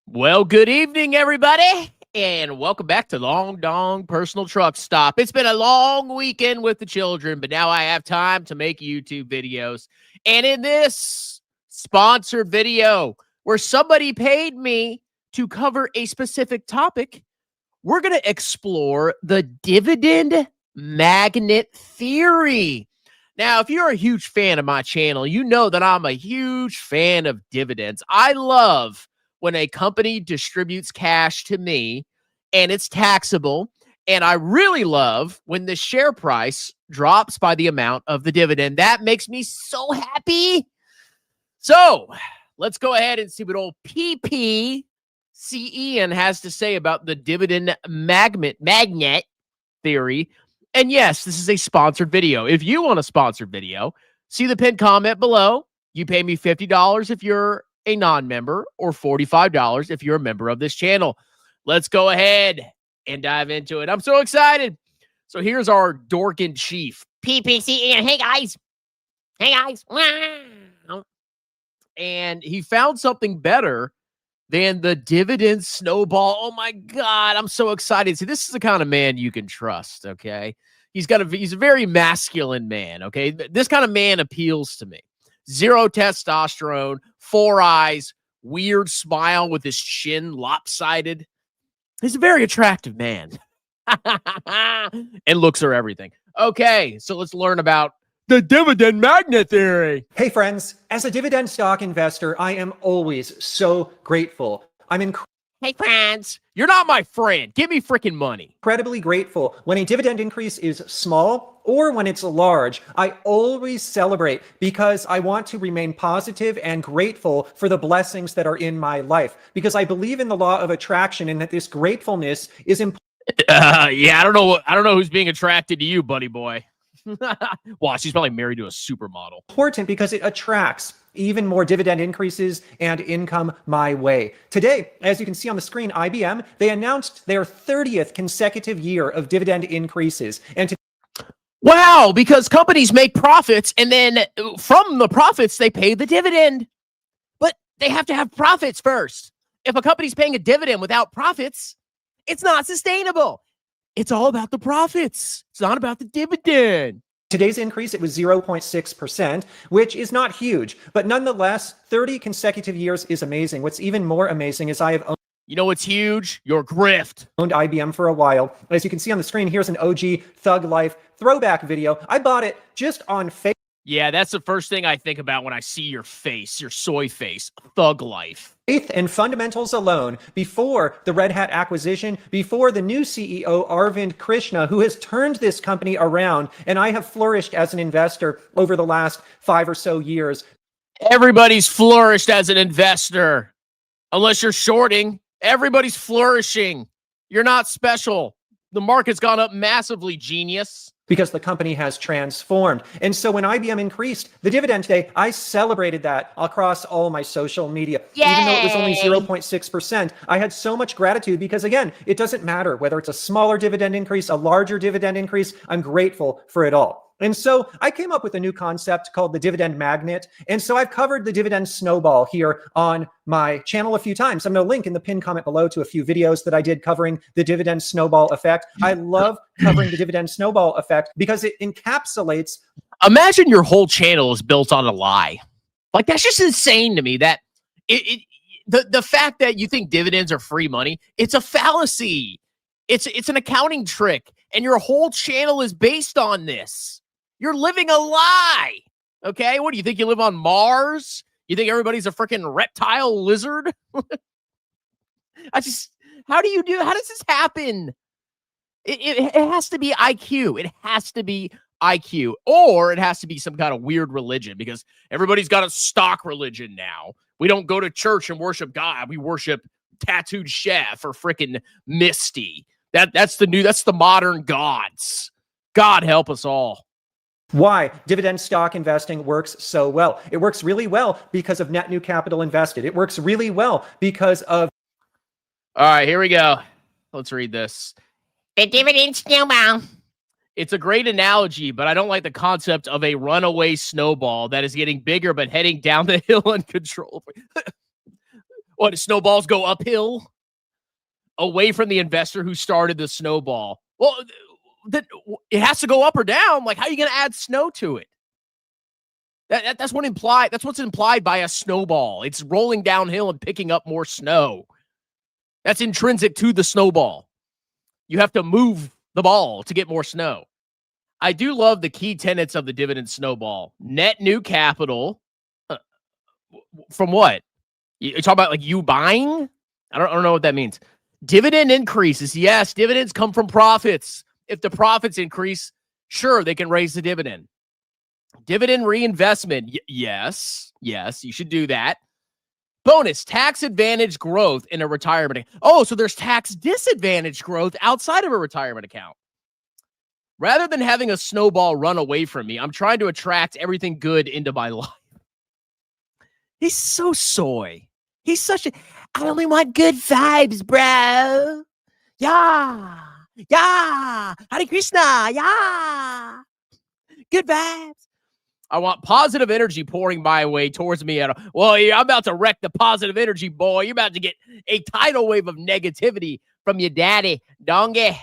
Well, good evening, everybody, and welcome back to Long Dong Personal Truck Stop. It's been a long weekend with the children, but now I have time to make YouTube videos. And in this sponsored video, where somebody paid me to cover a specific topic, we're going to explore the dividend magnet theory. Now, if you're a huge fan of my channel, you know that I'm a huge fan of dividends. I love when a company distributes cash to me and it's taxable. And I really love when the share price drops by the amount of the dividend. That makes me so happy. So let's go ahead and see what old PPCIAN has to say about the dividend magnet theory. And yes, this is a sponsored video. If you want a sponsored video, see the pinned comment below. You pay me $50 if you're a non-member, or $45 if you're a member of this channel. Let's go ahead and dive into it. I'm so excited. So here's our dork in chief, PPCIAN. Hey guys. Hey guys. Wow. And he found something better than the dividend snowball. Oh my God, I'm so excited. See, this is the kind of man you can trust, okay? He's a very masculine man, okay? This kind of man appeals to me. Zero testosterone, 4 eyes, weird smile with his chin lopsided. He's a very attractive man. And looks are everything. Okay, so let's learn about the dividend magnet theory. Hey friends, as a dividend stock investor, I am always so grateful. Hey friends, you're not my friend. Give me freaking money. Incredibly grateful when a dividend increase is small or when it's large. I always celebrate because I want to remain positive and grateful for the blessings that are in my life, because I believe in the law of attraction and that this gratefulness is important. Yeah, I don't know who's being attracted to you, buddy boy. Wow, she's probably married to a supermodel. Important because it attracts even more dividend increases and income my way. Today, as you can see on the screen, IBM, they announced their 30th consecutive year of dividend increases. And wow, because companies make profits and then from the profits, they pay the dividend. But they have to have profits first. If a company's paying a dividend without profits, it's not sustainable. It's all about the profits. It's not about the dividend. Today's increase, it was 0.6%, which is not huge, but nonetheless, 30 consecutive years is amazing. What's even more amazing is I have owned, you know what's huge? Your grift. Owned IBM for a while. As you can see on the screen, here's an OG Thug Life throwback video. I bought it just on Facebook. Yeah, that's the first thing I think about when I see your face, your soy face, Thug Life. Faith and fundamentals alone, before the Red Hat acquisition, before the new CEO, Arvind Krishna, who has turned this company around, and I have flourished as an investor over the last 5 or so years. Everybody's flourished as an investor. Unless you're shorting, everybody's flourishing. You're not special. The market's gone up massively, genius. Because the company has transformed. And so when IBM increased the dividend today, I celebrated that across all my social media. Yay! Even though it was only 0.6%, I had so much gratitude because, again, it doesn't matter whether it's a smaller dividend increase, a larger dividend increase, I'm grateful for it all. And so I came up with a new concept called the dividend magnet. And so I've covered the dividend snowball here on my channel a few times. I'm going to link in the pinned comment below to a few videos that I did covering the dividend snowball effect. I love covering the dividend snowball effect because it encapsulates. Imagine your whole channel is built on a lie. Like, that's just insane to me. That the fact that you think dividends are free money, it's a fallacy. It's an accounting trick, and your whole channel is based on this. You're living a lie. Okay? What do you think? You live on Mars? You think everybody's a freaking reptile lizard? How does this happen? It has to be IQ. It has to be IQ, or it has to be some kind of weird religion, because everybody's got a stock religion now. We don't go to church and worship God. We worship Tattooed Chef or freaking Misty. That's the modern gods. God help us all. Why dividend stock investing works so well. It works really well because of net new capital invested. It works really well because of... All right, here we go. Let's read this. The dividend snowball. It's a great analogy, but I don't like the concept of a runaway snowball that is getting bigger but heading down the hill uncontrollably. What, do snowballs go uphill away from the investor who started the snowball? Well, it has to go up or down. Like, how are you going to add snow to it? That's what's implied by a snowball. It's rolling downhill and picking up more snow. That's intrinsic to the snowball. You have to move the ball to get more snow. I do love the key tenets of the dividend snowball. Net new capital. From what? You talk about like you buying? I don't know what that means. Dividend increases. Yes, dividends come from profits. If the profits increase, sure, they can raise the dividend. Dividend reinvestment. Yes, you should do that. Bonus, tax advantage growth in a retirement. Oh, so there's tax disadvantage growth outside of a retirement account. Rather than having a snowball run away from me, I'm trying to attract everything good into my life. He's so soy. He's such a, I only want good vibes, bro. Yeah. Hare Krishna. Yeah. Good vibes. I want positive energy pouring my way towards me. Well, I'm about to wreck the positive energy, boy. You're about to get a tidal wave of negativity from your daddy, donkey.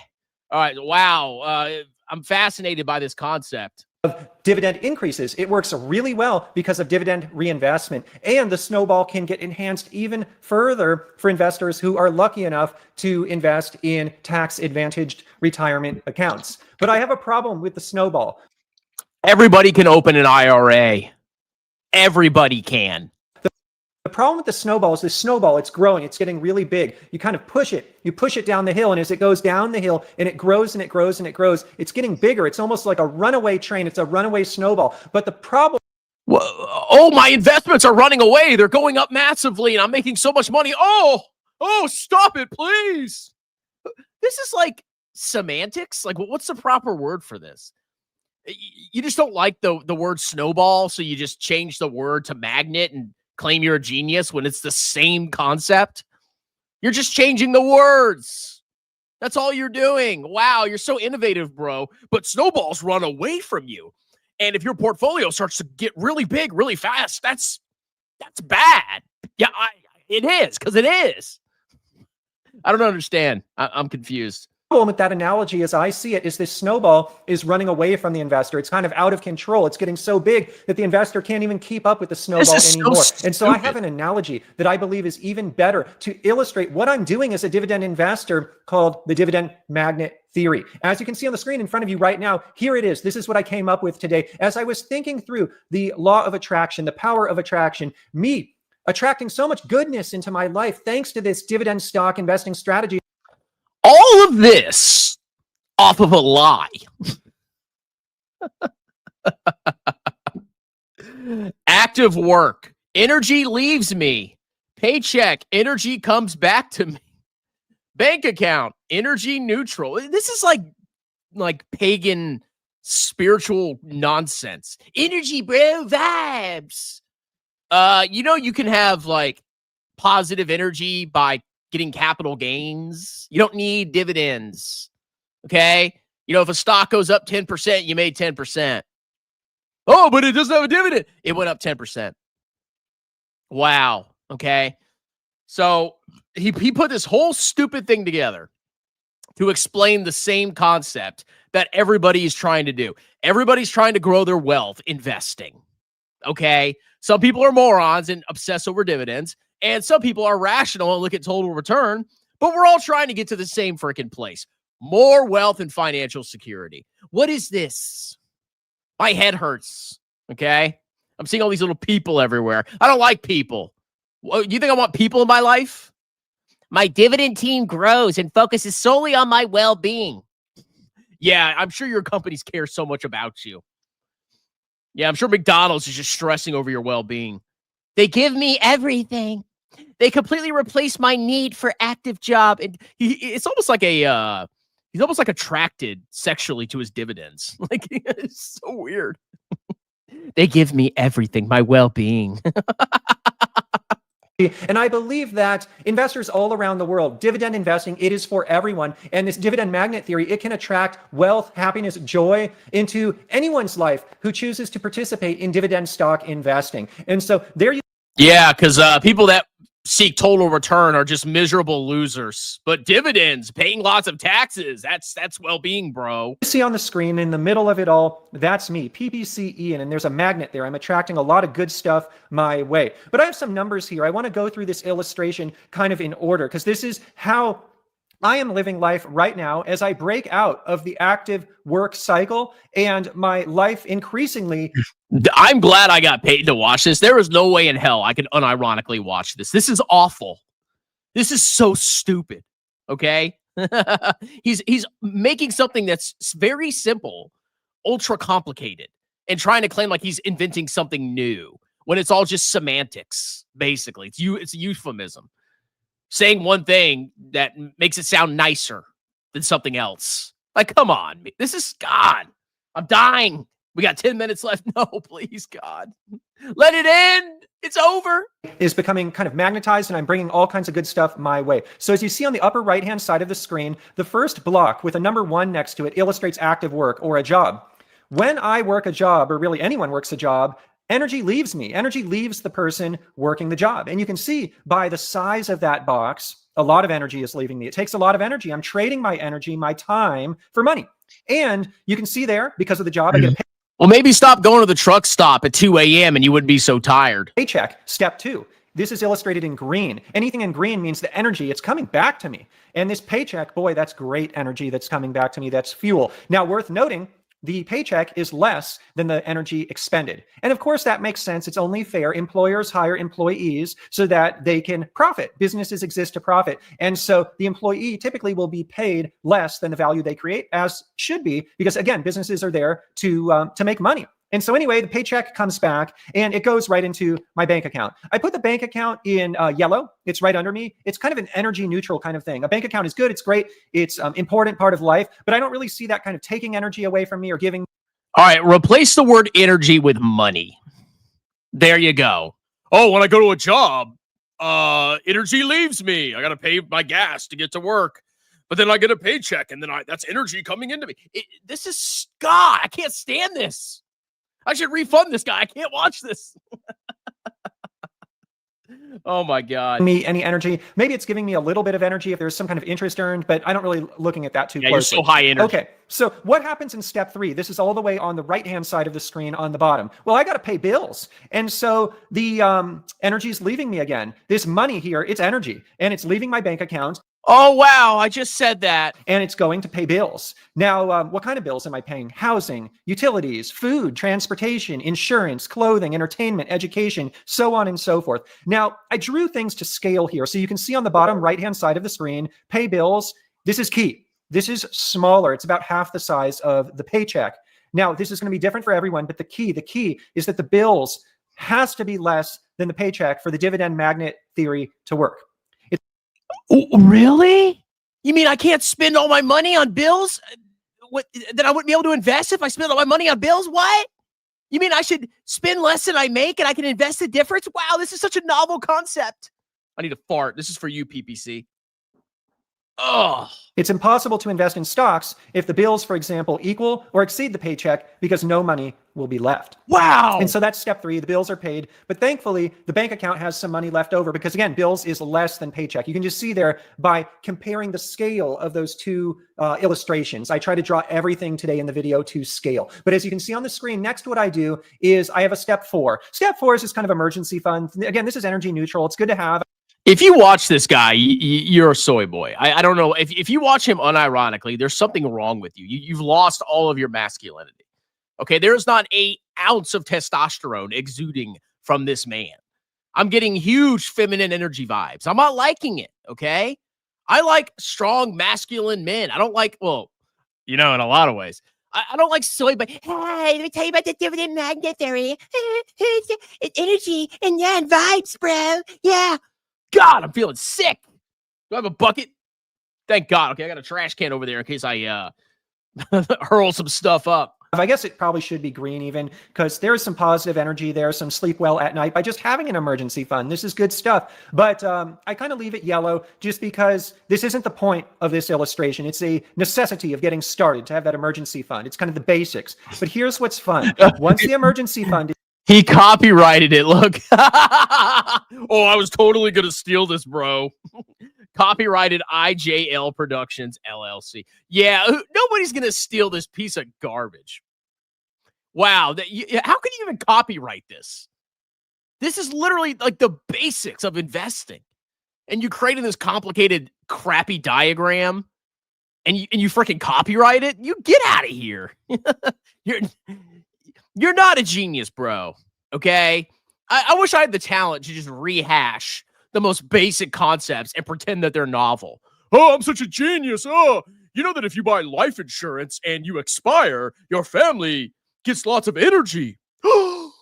All right, wow. I'm fascinated by this concept. Of dividend increases. It works really well because of dividend reinvestment. And the snowball can get enhanced even further for investors who are lucky enough to invest in tax-advantaged retirement accounts. But I have a problem with the snowball. Everybody can open an IRA. Everybody can. The problem with the snowball is this snowball, it's growing, it's getting really big. You kind of push it down the hill, and as it goes down the hill and it grows and it grows and it grows, it's getting bigger. It's almost like a runaway train. It's a runaway snowball. But the problem... Oh, my investments are running away. They're going up massively and I'm making so much money. Oh, stop it, please. This is like semantics. Like, what's the proper word for this? You just don't like the word snowball, so you just change the word to magnet and claim you're a genius when it's the same concept. You're just changing the words. That's all you're doing. Wow, you're so innovative, bro. But snowballs run away from you. And if your portfolio starts to get really big, really fast, that's bad. Yeah, it is, because it is. I don't understand. I'm confused. With that analogy, as I see it, is this snowball is running away from the investor. It's kind of out of control. It's getting so big that the investor can't even keep up with the snowball anymore. And so I have an analogy that I believe is even better to illustrate what I'm doing as a dividend investor called the dividend magnet theory. As you can see on the screen in front of you right now, here it is. This is what I came up with today. As I was thinking through the law of attraction, the power of attraction, me attracting so much goodness into my life thanks to this dividend stock investing strategy. All of this off of a lie. Active work. Energy leaves me. Paycheck. Energy comes back to me. Bank account. Energy neutral. This is like pagan spiritual nonsense. Energy, bro. Vibes. You can have like positive energy by getting capital gains. You don't need dividends. Okay? If a stock goes up 10%, you made 10%. Oh, but it doesn't have a dividend. It went up 10%. Wow. Okay? So he put this whole stupid thing together to explain the same concept that everybody is trying to do. Everybody's trying to grow their wealth investing. Okay? Some people are morons and obsess over dividends. And some people are rational and look at total return, but we're all trying to get to the same freaking place. More wealth and financial security. What is this? My head hurts, okay? I'm seeing all these little people everywhere. I don't like people. You think I want people in my life? My dividend team grows and focuses solely on my well-being. Yeah, I'm sure your companies care so much about you. Yeah, I'm sure McDonald's is just stressing over your well-being. They give me everything. They completely replace my need for active job. And it's almost like he's almost like attracted sexually to his dividends. Like, it's so weird. They give me everything, my well-being. And I believe that investors all around the world, dividend investing, it is for everyone. And this dividend magnet theory, it can attract wealth, happiness, joy into anyone's life who chooses to participate in dividend stock investing. And so there you... Yeah, because people that seek total return are just miserable losers. But dividends, paying lots of taxes, that's well-being, bro. You see on the screen in the middle of it all, that's me, PPCIAN, and there's a magnet there. I'm attracting a lot of good stuff my way. But I have some numbers here. I want to go through this illustration kind of in order, because this is how I am living life right now as I break out of the active work cycle and my life increasingly. I'm glad I got paid to watch this. There is no way in hell I could unironically watch this. This is awful. This is so stupid. Okay? He's making something that's very simple, ultra complicated, and trying to claim like he's inventing something new when it's all just semantics, basically. It's a euphemism. Saying one thing that makes it sound nicer than something else. Like, come on. This is God. I'm dying. We got 10 minutes left. No, please, God. Let it end. It's over. Is becoming kind of magnetized, and I'm bringing all kinds of good stuff my way. So as you see on the upper right-hand side of the screen, the first block with a number 1 next to it illustrates active work or a job. When I work a job, or really anyone works a job, energy leaves me. Energy leaves the person working the job. And you can see by the size of that box, a lot of energy is leaving me. It takes a lot of energy. I'm trading my energy, my time for money. And you can see there, because of the job, I get a well, maybe stop going to the truck stop at 2 a.m. and you wouldn't be so tired. paycheck. Step 2. This is illustrated in green. Anything in green means the energy, it's coming back to me. And this paycheck, boy, that's great energy that's coming back to me. That's fuel. Now, worth noting, the paycheck is less than the energy expended. And of course, that makes sense. It's only fair. Employers hire employees so that they can profit. Businesses exist to profit. And so the employee typically will be paid less than the value they create, as should be, because again, businesses are there to make money. And so anyway, the paycheck comes back and it goes right into my bank account. I put the bank account in yellow. It's right under me. It's kind of an energy neutral kind of thing. A bank account is good. It's great. It's an important part of life, but I don't really see that kind of taking energy away from me or giving. All right. Replace the word energy with money. There you go. Oh, when I go to a job, energy leaves me. I got to pay my gas to get to work, but then I get a paycheck and then that's energy coming into me. This is God. I can't stand this. I should refund this guy. I can't watch this. Oh my God. Me any energy. Maybe it's giving me a little bit of energy if there's some kind of interest earned, but I don't really looking at that too closely. You're so high energy. Okay. So what happens in step 3? This is all the way on the right-hand side of the screen on the bottom. Well, I got to pay bills. And so the energy is leaving me again. This money here, it's energy, and it's leaving my bank account. Oh, wow. I just said that. And it's going to pay bills. Now, what kind of bills am I paying? Housing, utilities, food, transportation, insurance, clothing, entertainment, education, so on and so forth. Now, I drew things to scale here. So you can see on the bottom right-hand side of the screen, pay bills. This is key. This is smaller. It's about half the size of the paycheck. Now, this is going to be different for everyone, but the key is that the bills has to be less than the paycheck for the dividend magnet theory to work. Oh, really? You mean I can't spend all my money on bills? Then I wouldn't be able to invest if I spend all my money on bills? What? You mean I should spend less than I make and I can invest the difference? Wow, this is such a novel concept. I need to fart. This is for you, PPC. Oh. It's impossible to invest in stocks if the bills, for example, equal or exceed the paycheck because no money will be left. Wow. And so that's step 3. The bills are paid, but thankfully the bank account has some money left over because again, bills is less than paycheck. You can just see there by comparing the scale of those two illustrations. I try to draw everything today in the video to scale. But as you can see on the screen, next what I do is I have a step 4. Step 4 is this kind of emergency fund. Again, this is energy neutral. It's good to have. If you watch this guy, you're a soy boy. I don't know. If you watch him unironically, there's something wrong with you. You've lost all of your masculinity. Okay, there's not an ounce of testosterone exuding from this man. I'm getting huge feminine energy vibes. I'm not liking it, okay? I like strong masculine men. I don't like, well, in a lot of ways. I don't like soy, but hey, let me tell you about the dividend magnet theory. It's energy and vibes, bro. Yeah. God, I'm feeling sick. Do I have a bucket? Thank God. Okay, I got a trash can over there in case I hurl some stuff up. I guess it probably should be green even because there's some positive energy there, some sleep well at night by just having an emergency fund. This is good stuff. But I kind of leave it yellow just because this isn't the point of this illustration. It's a necessity of getting started to have that emergency fund. It's kind of the basics. But here's what's fun. Once the emergency fund He copyrighted it. Look. Oh, I was totally going to steal this, bro. Copyrighted IJL Productions, LLC. Yeah, nobody's going to steal this piece of garbage. Wow. How can you even copyright this? This is literally like the basics of investing. And you created this complicated, crappy diagram, and you freaking copyright it? You get out of here. You're not a genius, bro. Okay? I wish I had the talent to just rehash the most basic concepts and pretend that they're novel. Oh, I'm such a genius. Oh, you know that if you buy life insurance and you expire, your family gets lots of energy. What?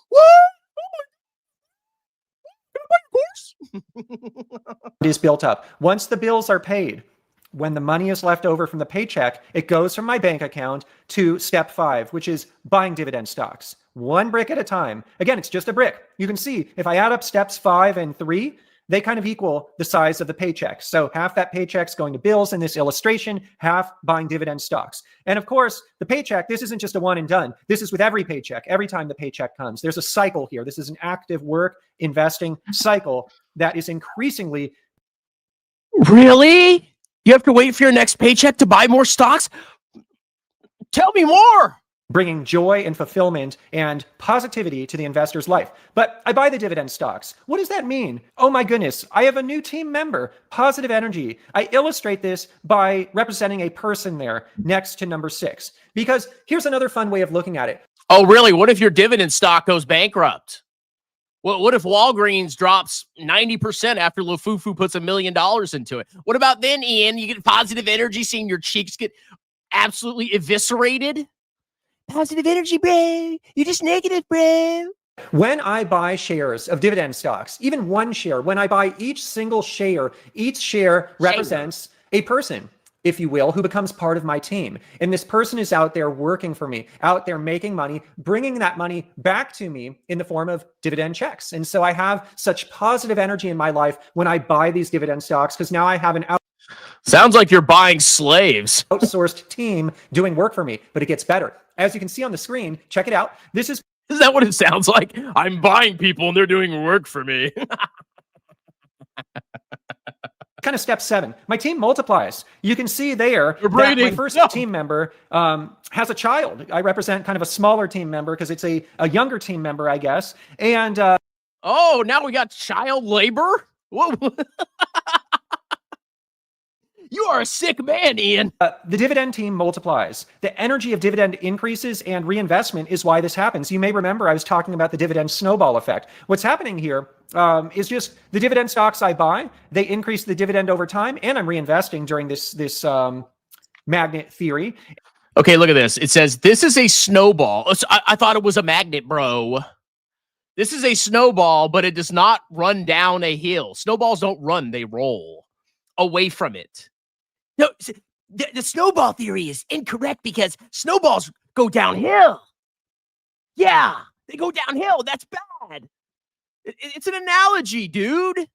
Is built up. Once the bills are paid, when the money is left over from the paycheck, it goes from my bank account to step 5, which is buying dividend stocks. One brick at a time. Again, it's just a brick. You can see if I add up steps 5 and 3, they kind of equal the size of the paycheck. So half that paycheck's going to bills in this illustration, half buying dividend stocks. And of course, the paycheck, this isn't just a one and done. This is with every paycheck, every time the paycheck comes. There's a cycle here. This is an active work investing cycle that is increasingly. Really? You have to wait for your next paycheck to buy more stocks? Tell me more. Bringing joy and fulfillment and positivity to the investor's life. But I buy the dividend stocks. What does that mean? Oh my goodness, I have a new team member, positive energy. I illustrate this by representing a person there next to number 6. Because here's another fun way of looking at it. Oh, really? What if your dividend stock goes bankrupt? What if Walgreens drops 90% after Lufufu puts $1 million into it? What about then, Ian? You get positive energy seeing your cheeks get absolutely eviscerated? Positive energy, bro. You're just negative, bro. When I buy shares of dividend stocks, even one share, when I buy each single share, each share represents a person, if you will, who becomes part of my team. And this person is out there working for me, out there making money, bringing that money back to me in the form of dividend checks. And so I have such positive energy in my life when I buy these dividend stocks, because now I have an Sounds like you're buying slaves. Outsourced team doing work for me, but it gets better. As you can see on the screen, check it out. Is that what it sounds like? I'm buying people and they're doing work for me. Kind of step 7. My team multiplies. You can see there that my first team member has a child. I represent kind of a smaller team member because it's a younger team member, I guess. And oh, now we got child labor? Whoa. You are a sick man, Ian. The dividend team multiplies. The energy of dividend increases, and reinvestment is why this happens. You may remember I was talking about the dividend snowball effect. What's happening here is just the dividend stocks I buy, they increase the dividend over time, and I'm reinvesting during this magnet theory. Okay, look at this. It says, this is a snowball. I thought it was a magnet, bro. This is a snowball, but it does not run down a hill. Snowballs don't run, they roll away from it. No, the snowball theory is incorrect because snowballs go downhill. Yeah, they go downhill. That's bad. It's an analogy, dude.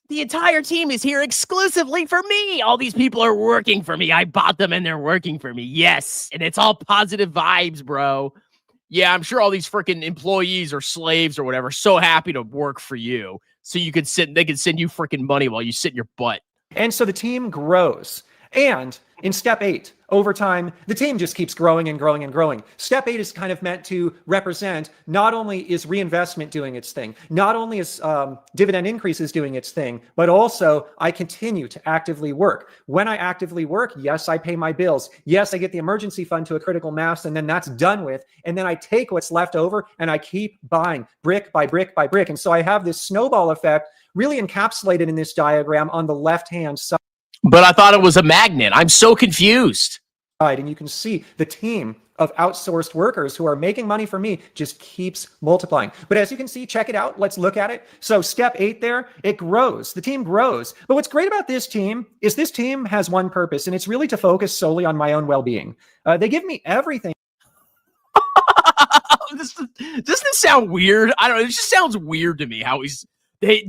The entire team is here exclusively for me. All these people are working for me. I bought them and they're working for me. Yes, and it's all positive vibes, bro. Yeah, I'm sure all these freaking employees or slaves or whatever so happy to work for you. So you could they could send you freaking money while you sit in your butt. And so the team grows. And in step 8, over time, the team just keeps growing and growing and growing. Step 8 is kind of meant to represent not only is reinvestment doing its thing, not only is dividend increases doing its thing, but also I continue to actively work. When I actively work, yes, I pay my bills. Yes, I get the emergency fund to a critical mass, and then that's done with. And then I take what's left over and I keep buying brick by brick by brick. And so I have this snowball effect really encapsulated in this diagram on the left-hand side. But I thought it was a magnet. I'm so confused. And you can see the team of outsourced workers who are making money for me just keeps multiplying. But as you can see, check it out. Let's look at it. So step 8 there, it grows. The team grows. But what's great about this team is this team has one purpose, and it's really to focus solely on my own well-being. They give me everything. Doesn't this sound weird? I don't know. It just sounds weird to me how they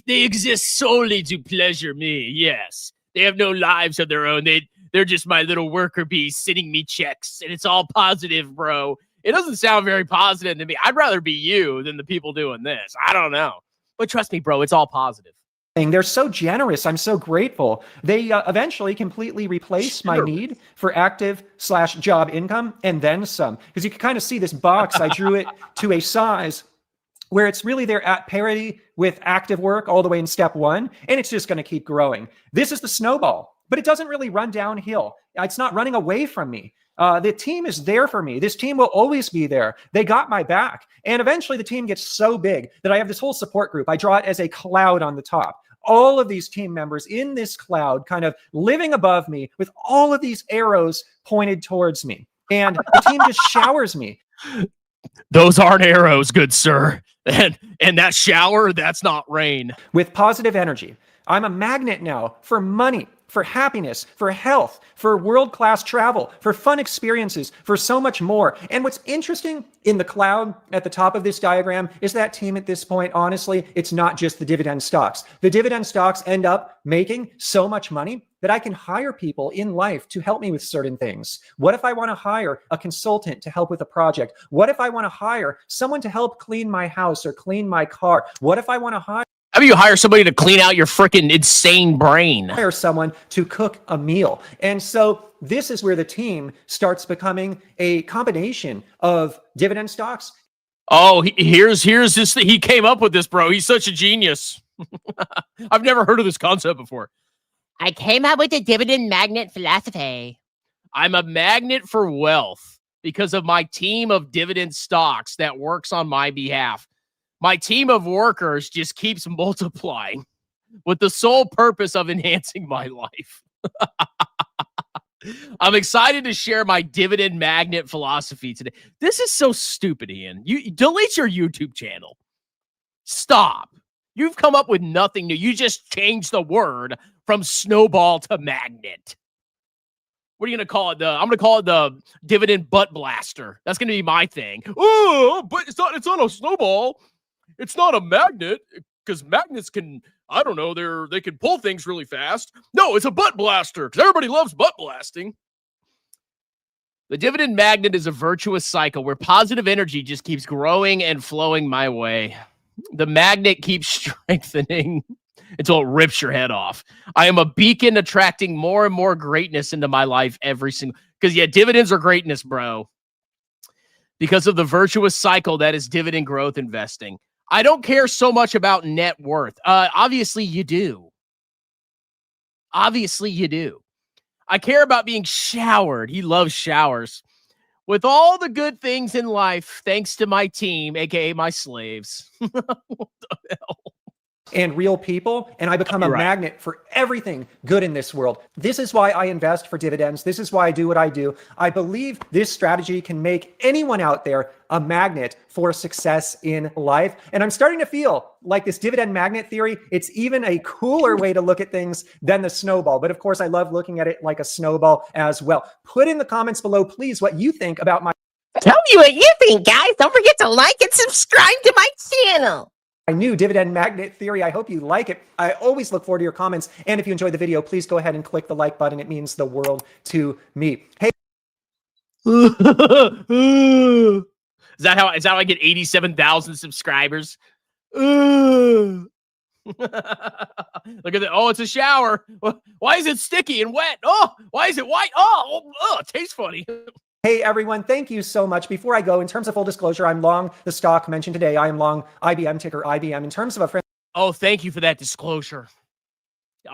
exist solely to pleasure me. Yes. They have no lives of their own. They're just my little worker bees sending me checks, and it's all positive, bro. It doesn't sound very positive to me. I'd rather be you than the people doing this. I don't know. But trust me, bro, it's all positive. They're so generous. I'm so grateful. They eventually completely replace my need for active/job income and then some. Because you can kind of see this box, I drew it to a size where it's really they're at parity with active work all the way in step 1, and it's just going to keep growing. This is the snowball, but it doesn't really run downhill. It's not running away from me. The team is there for me. This team will always be there. They got my back. And eventually the team gets so big that I have this whole support group. I draw it as a cloud on the top. All of these team members in this cloud kind of living above me with all of these arrows pointed towards me. And the team just showers me. Those aren't arrows, good sir. And that shower, that's not rain. With positive energy. I'm a magnet now for money, for happiness, for health, for world-class travel, for fun experiences, for so much more. And what's interesting in the cloud at the top of this diagram is that team at this point, honestly, it's not just the dividend stocks. The dividend stocks end up making so much money that I can hire people in life to help me with certain things. What if I want to hire a consultant to help with a project? What if I want to hire someone to help clean my house or clean my car? What if I want to hire How about you hire somebody to clean out your freaking insane brain? Hire someone to cook a meal. And so this is where the team starts becoming a combination of dividend stocks. Oh, here's this. He came up with this, bro. He's such a genius. I've never heard of this concept before. I came up with the dividend magnet philosophy. I'm a magnet for wealth because of my team of dividend stocks that works on my behalf. My team of workers just keeps multiplying with the sole purpose of enhancing my life. I'm excited to share my dividend magnet philosophy today. This is so stupid, Ian. You delete your YouTube channel. Stop. You've come up with nothing new. You just changed the word from snowball to magnet. What are you going to call it? I'm going to call it the dividend butt blaster. That's going to be my thing. Oh, but it's not a snowball. It's not a magnet, because magnets can, I don't know, they can pull things really fast. No, it's a butt blaster, because everybody loves butt blasting. The dividend magnet is a virtuous cycle where positive energy just keeps growing and flowing my way. The magnet keeps strengthening until it rips your head off. I am a beacon attracting more and more greatness into my life every single, because yeah, dividends are greatness, bro. Because of the virtuous cycle that is dividend growth investing. I don't care so much about net worth. Obviously you do. Obviously you do. I care about being showered. He loves showers. With all the good things in life, thanks to my team, aka my slaves. What the hell? And real people, and I become a magnet for everything good in this world. This is why I invest for dividends. This is why I do what I do. I believe this strategy can make anyone out there a magnet for success in life. And I'm starting to feel like this dividend magnet theory, it's even a cooler way to look at things than the snowball. But of course, I love looking at it like a snowball as well. Put in the comments below, please, what you think about my Tell me what you think, guys. Don't forget to like and subscribe to my channel. new dividend magnet theory. I hope you like it. I always look forward to your comments. And if you enjoyed the video, please go ahead and click the like button. It means the world to me. Hey. Is that how I get 87,000 subscribers? Look at that. Oh, it's a shower. Why is it sticky and wet? Oh, why is it white? Oh, it tastes funny. Hey everyone, thank you so much. Before I go, in terms of full disclosure, I'm long the stock mentioned today. I am long IBM, ticker IBM. In terms of a friend. Oh, thank you for that disclosure.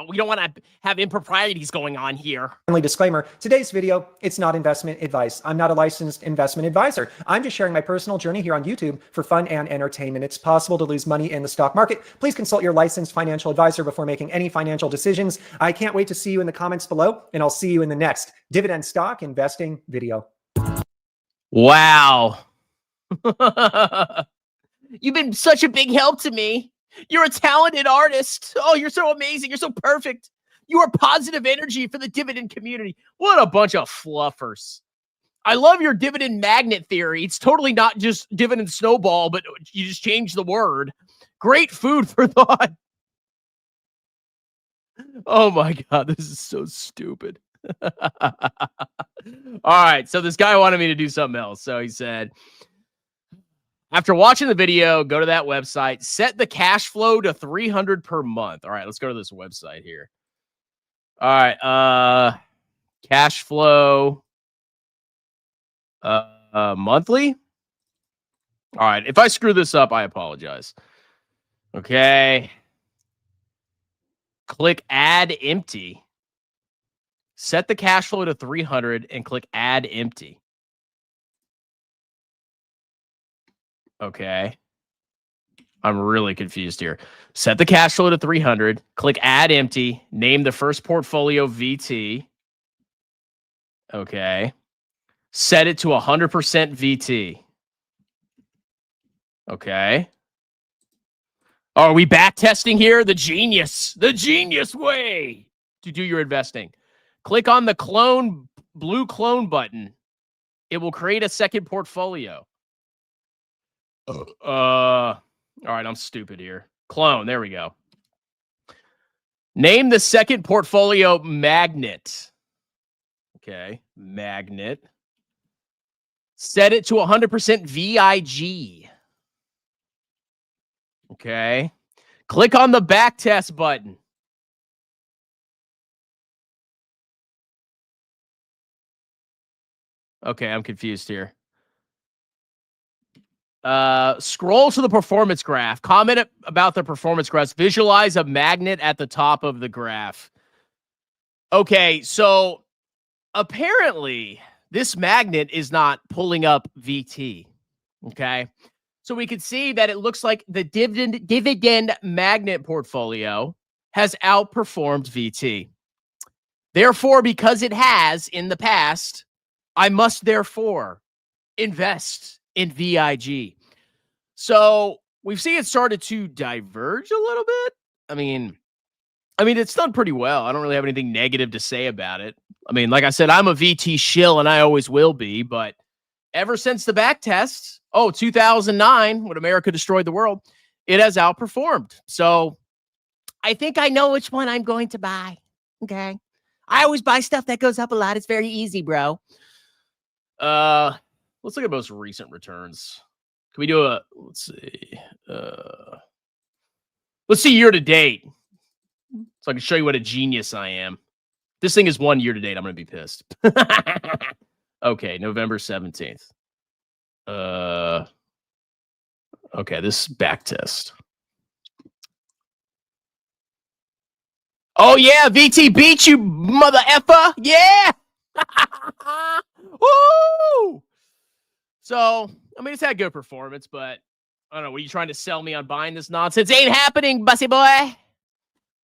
We don't want to have improprieties going on here. Friendly disclaimer, today's video, it's not investment advice. I'm not a licensed investment advisor. I'm just sharing my personal journey here on YouTube for fun and entertainment. It's possible to lose money in the stock market. Please consult your licensed financial advisor before making any financial decisions. I can't wait to see you in the comments below, and I'll see you in the next dividend stock investing video. Wow. You've been such a big help to me. You're a talented artist. Oh, you're so amazing. You're so perfect. You are positive energy for the dividend community. What a bunch of fluffers. I love your dividend magnet theory. It's totally not just dividend snowball, but you just changed the word. Great food for thought. Oh my God, this is so stupid. All right. So this guy wanted me to do something else. So he said, after watching the video, go to that website, set the cash flow to 300 per month. All right, let's go to this website here. All right. Cash flow monthly. All right. If I screw this up, I apologize. Okay. Click add empty. Set the cash flow to 300 and click add empty. Okay. I'm really confused here. Set the cash flow to 300, click add empty, name the first portfolio VT. Okay. Set it to 100% VT. Okay. Are we back testing here? The genius way to do your investing. Click on the blue clone button. It will create a second portfolio. All right, I'm stupid here. Clone, there we go. Name the second portfolio magnet. Okay, magnet. Set it to 100% VIG. Okay. Click on the backtest button. Okay, I'm confused here. Scroll to the performance graph. Comment about the performance graphs. Visualize a magnet at the top of the graph. Okay, so apparently this magnet is not pulling up VT. Okay, so we can see that it looks like the dividend magnet portfolio has outperformed VT. Therefore, because it has in the past, I must therefore invest in VIG. So we've seen it started to diverge a little bit. I mean, it's done pretty well. I don't really have anything negative to say about it. I mean, like I said, I'm a VT shill and I always will be, but ever since the back test, 2009, when America destroyed the world, it has outperformed. So I think I know which one I'm going to buy. Okay. I always buy stuff that goes up a lot. It's very easy, bro. Let's look at most recent returns. Can we do let's see year to date. So I can show you what a genius I am. This thing is 1 year to date. I'm going to be pissed. Okay, November 17th. Okay, this back test. Oh, yeah, VT beat you, mother effer. Yeah. Woo! So, I mean, it's had good performance, but I don't know. Were you trying to sell me on buying this nonsense? Ain't happening, bussy boy.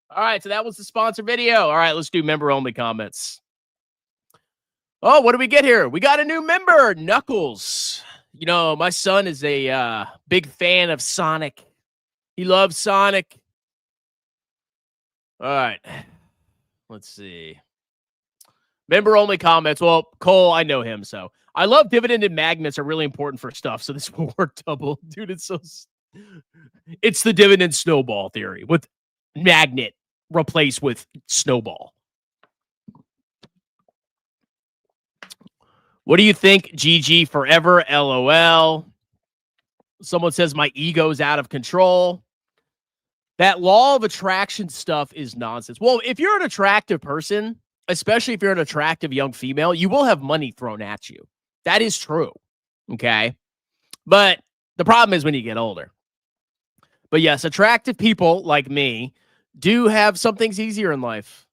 All right, so that was the sponsor video. All right, let's do member-only comments. Oh, what do we get here? We got a new member, Knuckles. You know, my son is a big fan of Sonic. He loves Sonic. All right, let's see. Member-only comments. Well, Cole, I know him, so. I love dividend and magnets are really important for stuff, so this will work double. Dude, it's the dividend snowball theory with magnet replaced with snowball. What do you think? GG forever, LOL. Someone says my ego's out of control. That law of attraction stuff is nonsense. Well, if you're an attractive person, especially if you're an attractive young female, you will have money thrown at you. That is true. Okay. But the problem is when you get older. But yes, attractive people like me do have some things easier in life.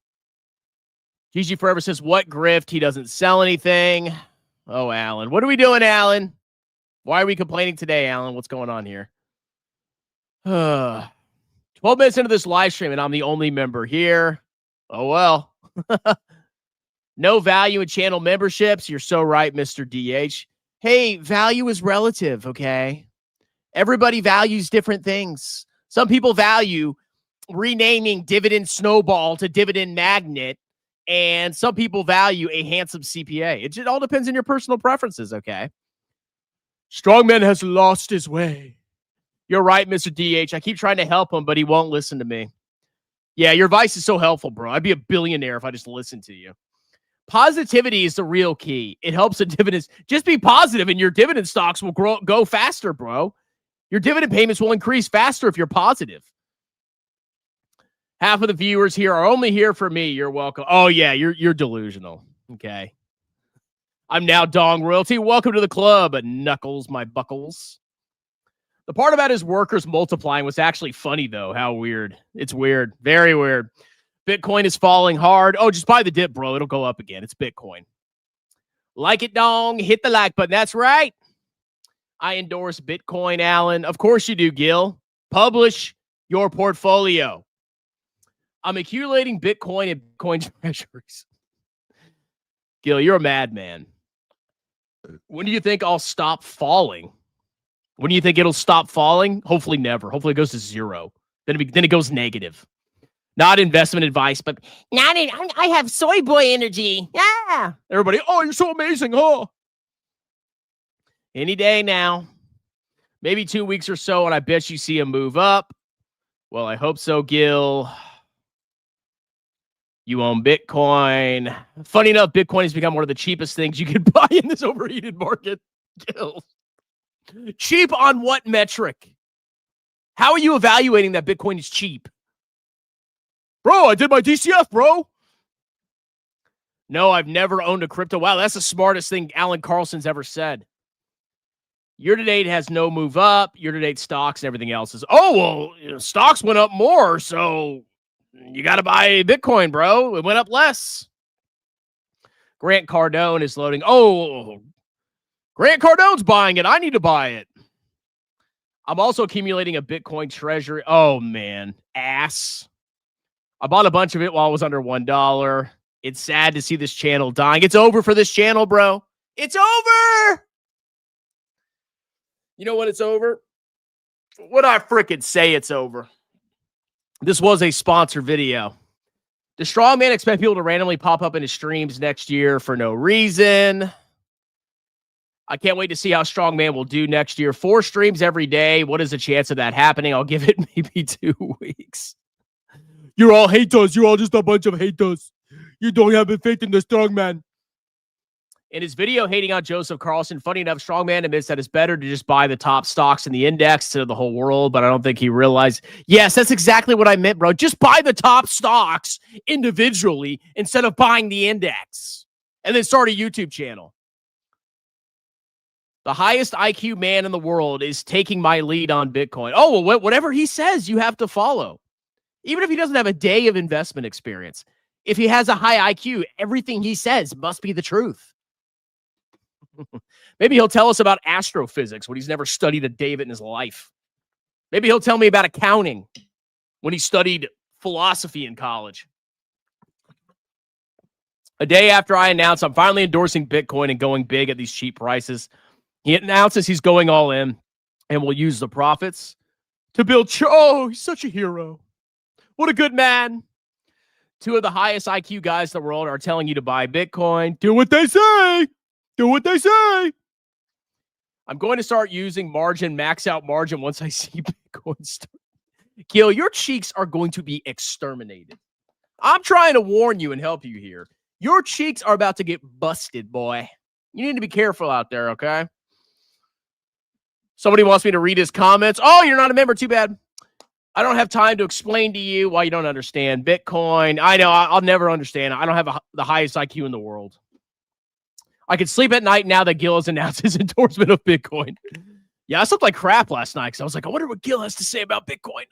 GG Forever says, what grift? He doesn't sell anything. Oh, Alan. What are we doing, Alan? Why are we complaining today, Alan? What's going on here? 12 minutes into this live stream, and I'm the only member here. Oh, well. No value in channel memberships. You're so right, Mr. DH. Hey, value is relative, okay? Everybody values different things. Some people value renaming Dividend Snowball to Dividend Magnet, and some people value a handsome CPA. It just all depends on your personal preferences, okay? Strongman has lost his way. You're right, Mr. DH. I keep trying to help him, but he won't listen to me. Yeah, your advice is so helpful, bro. I'd be a billionaire if I just listened to you. Positivity is the real key. It helps the dividends. Just be positive and your dividend stocks will go faster, bro. Your dividend payments will increase faster if you're positive. Half of the viewers here are only here for me. You're welcome. Oh, yeah, you're delusional. Okay. I'm now Dong Royalty. Welcome to the club, Knuckles, my buckles. The part about his workers multiplying was actually funny, though. How weird. It's weird. Very weird. Bitcoin is falling hard. Oh, just buy the dip, bro. It'll go up again. It's Bitcoin. Like it, Dong. Hit the like button. That's right. I endorse Bitcoin, Alan. Of course you do, Gil. Publish your portfolio. I'm accumulating Bitcoin and Bitcoin treasuries. Gil, you're a madman. When do you think I'll stop falling? When do you think it'll stop falling? Hopefully never. Hopefully it goes to zero. Then it goes negative. Not investment advice, but I have soy boy energy. Yeah. Everybody, oh, you're so amazing, huh? Any day now. Maybe 2 weeks or so, and I bet you see a move up. Well, I hope so, Gil. You own Bitcoin. Funny enough, Bitcoin has become one of the cheapest things you can buy in this overheated market. Gil. Cheap on what metric? How are you evaluating that Bitcoin is cheap? Bro, I did my DCF, bro. No, I've never owned a crypto. Wow, that's the smartest thing Alan Carlson's ever said. Year-to-date has no move up. Year-to-date stocks and everything else is, stocks went up more, so you got to buy Bitcoin, bro. It went up less. Grant Cardone is loading. Oh, Grant Cardone's buying it. I need to buy it. I'm also accumulating a Bitcoin treasury. Oh, man. Ass. I bought a bunch of it while it was under $1. It's sad to see this channel dying. It's over for this channel, bro. It's over. You know when it's over? What I frickin' say it's over. This was a sponsored video. Does Strongman expect people to randomly pop up in his streams next year for no reason? I can't wait to see how Strongman will do next year. 4 streams every day. What is the chance of that happening? I'll give it maybe 2 weeks. You're all haters. You're all just a bunch of haters. You don't have faith in the Strongman. In his video hating on Joseph Carlson, funny enough, Strongman admits that it's better to just buy the top stocks in the index to the whole world, but I don't think he realized. Yes, that's exactly what I meant, bro. Just buy the top stocks individually instead of buying the index. And then start a YouTube channel. The highest IQ man in the world is taking my lead on Bitcoin. Oh, well, whatever he says, you have to follow. Even if he doesn't have a day of investment experience. If he has a high IQ, everything he says must be the truth. Maybe he'll tell us about astrophysics when he's never studied a day of it in his life. Maybe he'll tell me about accounting when he studied philosophy in college. A day after I announced I'm finally endorsing Bitcoin and going big at these cheap prices, he announces he's going all in and will use the profits to build. Oh, he's such a hero. What a good man. 2 of the highest IQ guys in the world are telling you to buy Bitcoin. Do what they say. Do what they say. I'm going to start using margin, max out margin once I see Bitcoin start. Gil, your cheeks are going to be exterminated. I'm trying to warn you and help you here. Your cheeks are about to get busted, boy. You need to be careful out there, okay? Somebody wants me to read his comments. Oh, you're not a member. Too bad. I don't have time to explain to you why you don't understand Bitcoin. I know. I'll never understand. I don't have the highest IQ in the world. I could sleep at night now that Gil has announced his endorsement of Bitcoin. Yeah, I slept like crap last night because I was like, I wonder what Gil has to say about Bitcoin.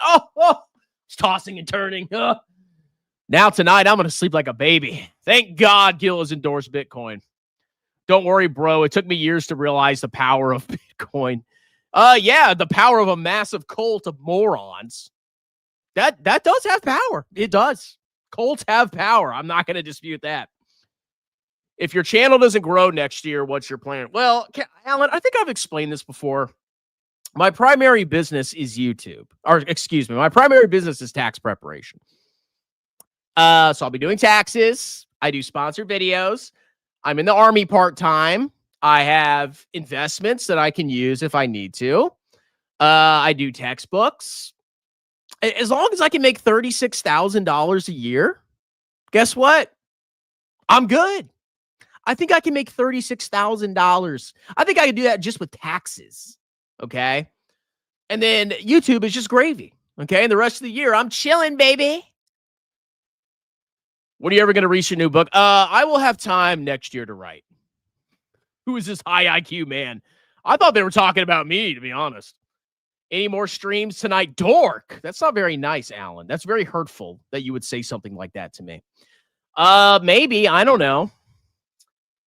It's tossing and turning. Now tonight, I'm going to sleep like a baby. Thank God Gil has endorsed Bitcoin. Don't worry, bro. It took me years to realize the power of Bitcoin. Yeah, the power of a massive cult of morons. That does have power. It does. Cults have power. I'm not going to dispute that. If your channel doesn't grow next year, what's your plan? Well, Alan, I think I've explained this before. My primary business is YouTube. Or, excuse me, my primary business is tax preparation. So I'll be doing taxes. I do sponsored videos. I'm in the Army part-time. I have investments that I can use if I need to. I do textbooks. As long as I can make $36,000 a year, guess what? I'm good. I think I can make $36,000. I think I can do that just with taxes. Okay. And then YouTube is just gravy. Okay. And the rest of the year, I'm chilling, baby. When are you ever going to reach a new book? I will have time next year to write. Who is this high IQ man? I thought they were talking about me, to be honest. Any more streams tonight? Dork. That's not very nice, Alan. That's very hurtful that you would say something like that to me. Maybe. I don't know.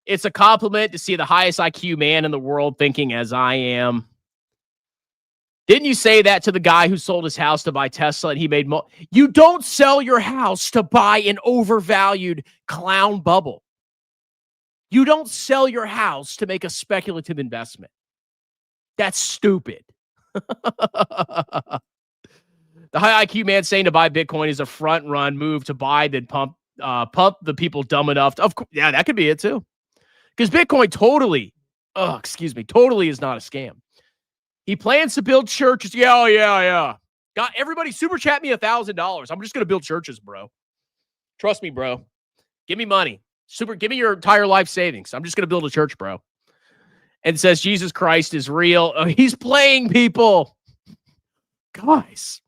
It's a compliment to see the highest IQ man in the world thinking as I am. Didn't you say that to the guy who sold his house to buy Tesla and he made more? You don't sell your house to buy an overvalued clown bubble. You don't sell your house to make a speculative investment. That's stupid. The high IQ man saying to buy Bitcoin is a front run move to buy, then pump the people dumb enough. Yeah, that could be it too. Because Bitcoin totally is not a scam. He plans to build churches. Yeah. Got everybody super chat me $1,000. I'm just going to build churches, bro. Trust me, bro. Give me money. Give me your entire life savings. I'm just going to build a church, bro. And says Jesus Christ is real. Oh, he's playing people. Guys,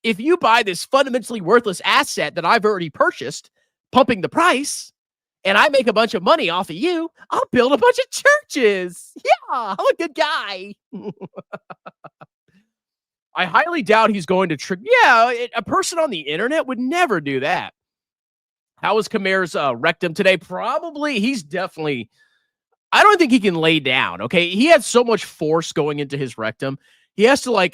if you buy this fundamentally worthless asset that I've already purchased, pumping the price, and I make a bunch of money off of you, I'll build a bunch of churches. Yeah, I'm a good guy. I highly doubt he's going to trick. Yeah, a person on the internet would never do that. How was Khmer's rectum today? Probably. He's definitely. I don't think he can lay down. Okay, he had so much force going into his rectum. He has to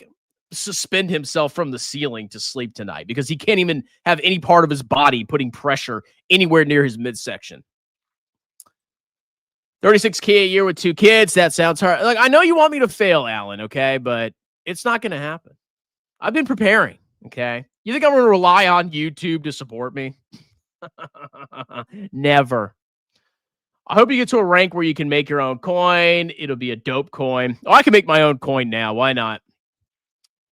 suspend himself from the ceiling to sleep tonight because he can't even have any part of his body putting pressure anywhere near his midsection. 36K a year with 2 kids. That sounds hard. I know you want me to fail, Alan, okay? But it's not going to happen. I've been preparing, okay? You think I'm going to rely on YouTube to support me? Never. I hope you get to a rank where you can make your own coin. It'll be a dope coin. Oh, I can make my own coin now. Why not?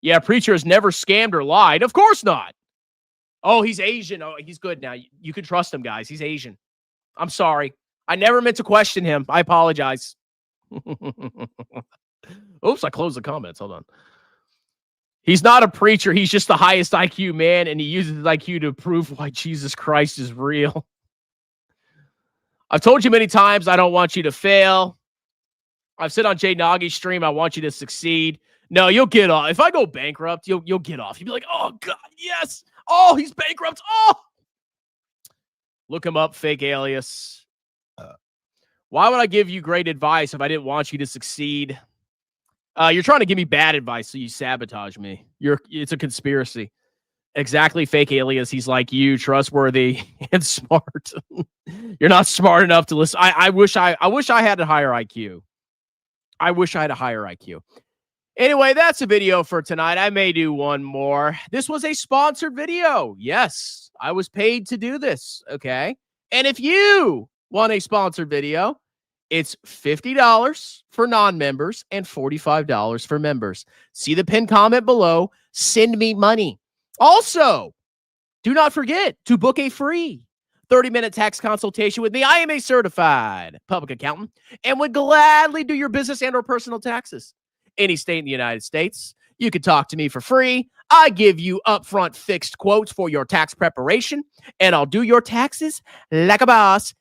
Yeah, preacher has never scammed or lied. Of course not. Oh, he's Asian. Oh, he's good now. You can trust him, guys. He's Asian. I'm sorry. I never meant to question him. I apologize. Oops, I closed the comments. Hold on. He's not a preacher. He's just the highest IQ man, and he uses his IQ to prove why Jesus Christ is real. I've told you many times I don't want you to fail. I've said on Jay Nagy's stream, I want you to succeed. No, you'll get off. If I go bankrupt, you'll get off. You'll be like, oh, God, yes. Oh, he's bankrupt. Oh. Look him up, fake alias. Why would I give you great advice if I didn't want you to succeed? You're trying to give me bad advice, so you sabotage me. It's a conspiracy. Exactly, fake alias. He's like you, trustworthy and smart. You're not smart enough to listen. I wish I had a higher IQ. I wish I had a higher IQ. Anyway, that's a video for tonight. I may do one more. This was a sponsored video. Yes, I was paid to do this. Okay. And if you want a sponsored video, it's $50 for non-members and $45 for members. See the pinned comment below. Send me money. Also, do not forget to book a free 30-minute tax consultation with me. I am a certified public accountant and would gladly do your business and or personal taxes. Any state in the United States, you can talk to me for free. I give you upfront fixed quotes for your tax preparation, and I'll do your taxes like a boss.